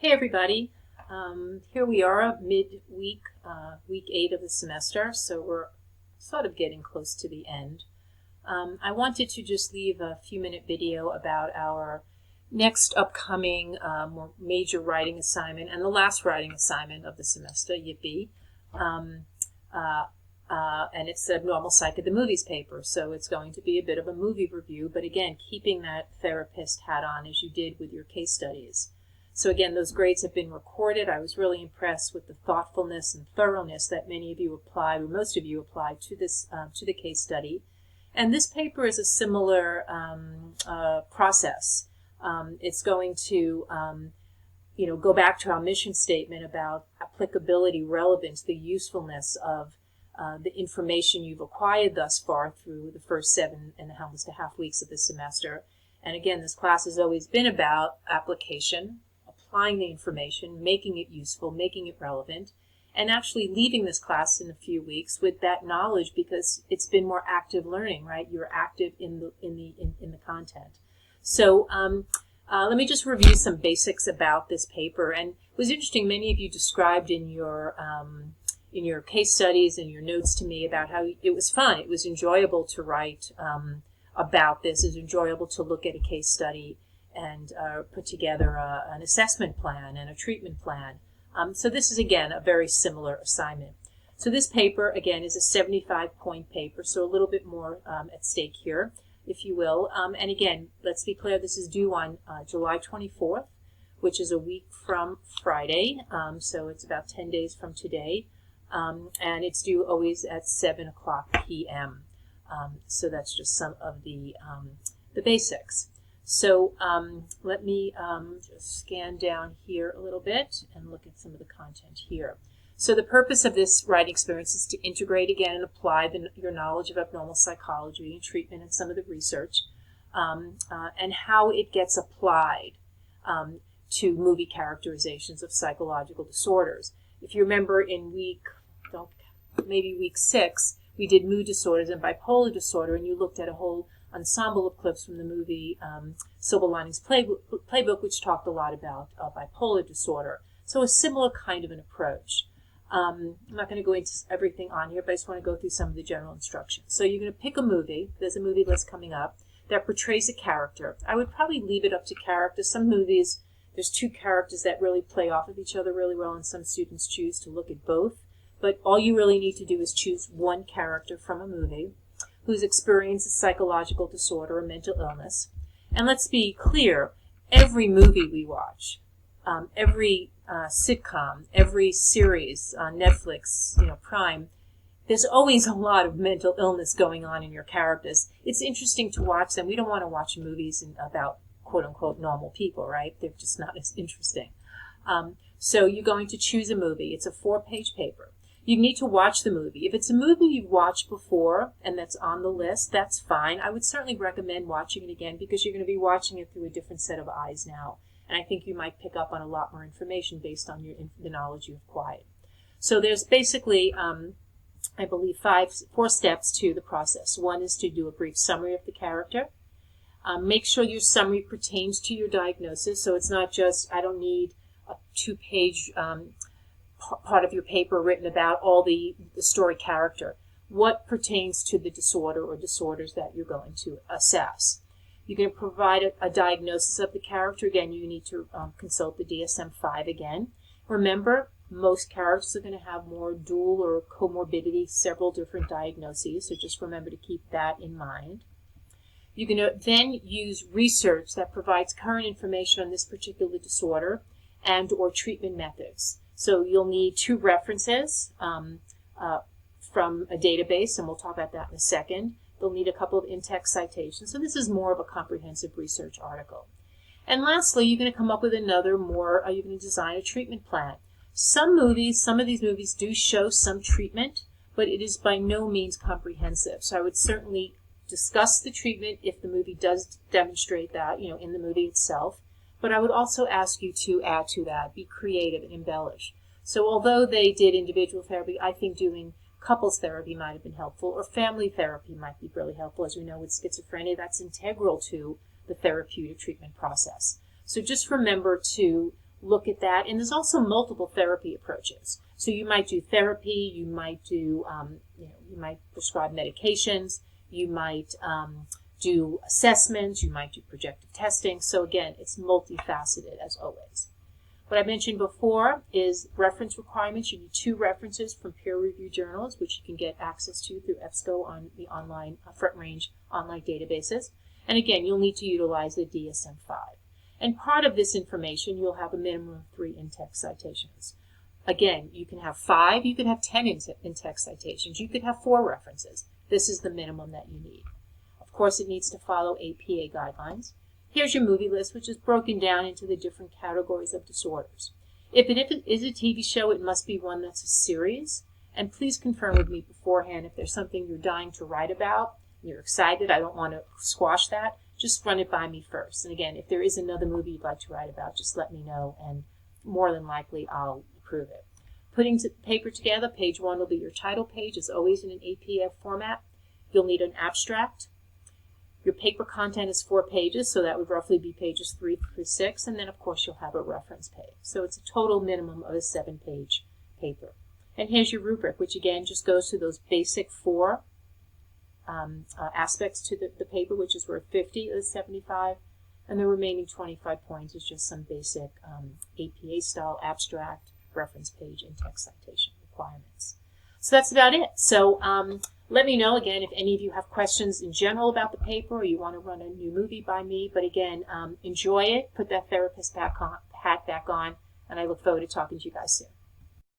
Hey everybody, here we are mid-week, week 8 of the semester, so we're sort of getting close to the end. I wanted to just leave a few-minute video about our next upcoming more major writing assignment and the last writing assignment of the semester, yippee. And it's a normal psych of the movies paper, so it's going to be a bit of a movie review, but again, keeping that therapist hat on as you did with your case studies. So again, those grades have been recorded. I was really impressed with the thoughtfulness and thoroughness that many of you applied, or most of you applied to this to the case study. And this paper is a similar process. It's going to go back to our mission statement about applicability, relevance, the usefulness of the information you've acquired thus far through the first 7.5 weeks of the semester. And again, this class has always been about application, applying the information, making it useful, making it relevant, and actually leaving this class in a few weeks with that knowledge because it's been more active learning, right? You're active in the content. So let me just review some basics about this paper. And it was interesting, many of you described in your case studies and your notes to me about how it was fun. It was enjoyable to write about this. It was enjoyable to look at a case study and put together an assessment plan and a treatment plan. So this is, again, a very similar assignment. So this paper, again, is a 75-point paper, so a little bit more at stake here, if you will. And again, let's be clear, this is due on July 24th, which is a week from Friday, so it's about 10 days from today. And it's due always at 7 p.m. So that's just some of the basics. So let me just scan down here a little bit and look at some of the content here. So the purpose of this writing experience is to integrate again and apply your knowledge of abnormal psychology and treatment and some of the research and how it gets applied to movie characterizations of psychological disorders. If you remember in maybe week 6, we did mood disorders and bipolar disorder, and you looked at a whole ensemble of clips from the movie Silver Linings Playbook, which talked a lot about bipolar disorder. So a similar kind of an approach. I'm not going to go into everything on here, but I just want to go through some of the general instructions. So you're going to pick a movie. There's a movie list coming up that portrays a character. I would probably leave it up to characters. Some movies, there's 2 characters that really play off of each other really well, and some students choose to look at both. But all you really need to do is choose one character from a movie who's experienced a psychological disorder or mental illness. And let's be clear, every movie we watch, every sitcom, every series on Netflix, Prime, there's always a lot of mental illness going on in your characters. It's interesting to watch them. We don't want to watch movies about quote-unquote normal people, right? They're just not as interesting. So you're going to choose a movie. It's a 4-page paper. You need to watch the movie. If it's a movie you've watched before and that's on the list, that's fine. I would certainly recommend watching it again because you're going to be watching it through a different set of eyes now. And I think you might pick up on a lot more information based on the knowledge you've acquired. So there's basically, I believe, 4 steps to the process. One is to do a brief summary of the character. Make sure your summary pertains to your diagnosis. So it's not just, I don't need a 2-page part of your paper written about all the story character. What pertains to the disorder or disorders that you're going to assess? You're going to provide a diagnosis of the character. Again, you need to consult the DSM-5 again. Remember, most characters are going to have more dual or comorbidity, several different diagnoses, so just remember to keep that in mind. You're going to then use research that provides current information on this particular disorder and or treatment methods. So you'll need 2 references from a database, and we'll talk about that in a second. They'll need a couple of in-text citations. So this is more of a comprehensive research article. And lastly, you're going to come up with you're going to design a treatment plan. Some of these movies do show some treatment, but it is by no means comprehensive. So I would certainly discuss the treatment if the movie does demonstrate that, in the movie itself. But I would also ask you to add to that, be creative and embellish. So although they did individual therapy, I think doing couples therapy might have been helpful, or family therapy might be really helpful. As we know with schizophrenia, that's integral to the therapeutic treatment process. So just remember to look at that. And there's also multiple therapy approaches. So you might do therapy, you might do, you might prescribe medications, you might do assessments, you might do projective testing. So again, it's multifaceted as always. What I mentioned before is reference requirements. You need 2 references from peer-reviewed journals, which you can get access to through EBSCO on the online Front Range online databases. And again, you'll need to utilize the DSM-5. And part of this information, you'll have a minimum of 3 in-text citations. Again, you can have 5, you could have 10 in-text citations, you could have 4 references. This is the minimum that you need. Of course, it needs to follow APA guidelines. Here's your movie list, which is broken down into the different categories of disorders. If it is a TV show, it must be one that's a series. And please confirm with me beforehand if there's something you're dying to write about, you're excited, I don't want to squash that, just run it by me first. And again, if there is another movie you'd like to write about, just let me know, and more than likely I'll approve it. Putting the paper together, page 1 will be your title page, as always in an APA format. You'll need an abstract. Your paper content is 4 pages, so that would roughly be pages 3 through 6, and then of course you'll have a reference page. So it's a total minimum of a 7-page paper. And here's your rubric, which again just goes to those basic 4 aspects to the paper, which is worth 50 of the 75, and the remaining 25 points is just some basic APA-style abstract, reference page, and text citation requirements. So that's about it. So let me know, again, if any of you have questions in general about the paper or you want to run a new movie by me. But again, enjoy it, put that therapist hat back on, and I look forward to talking to you guys soon.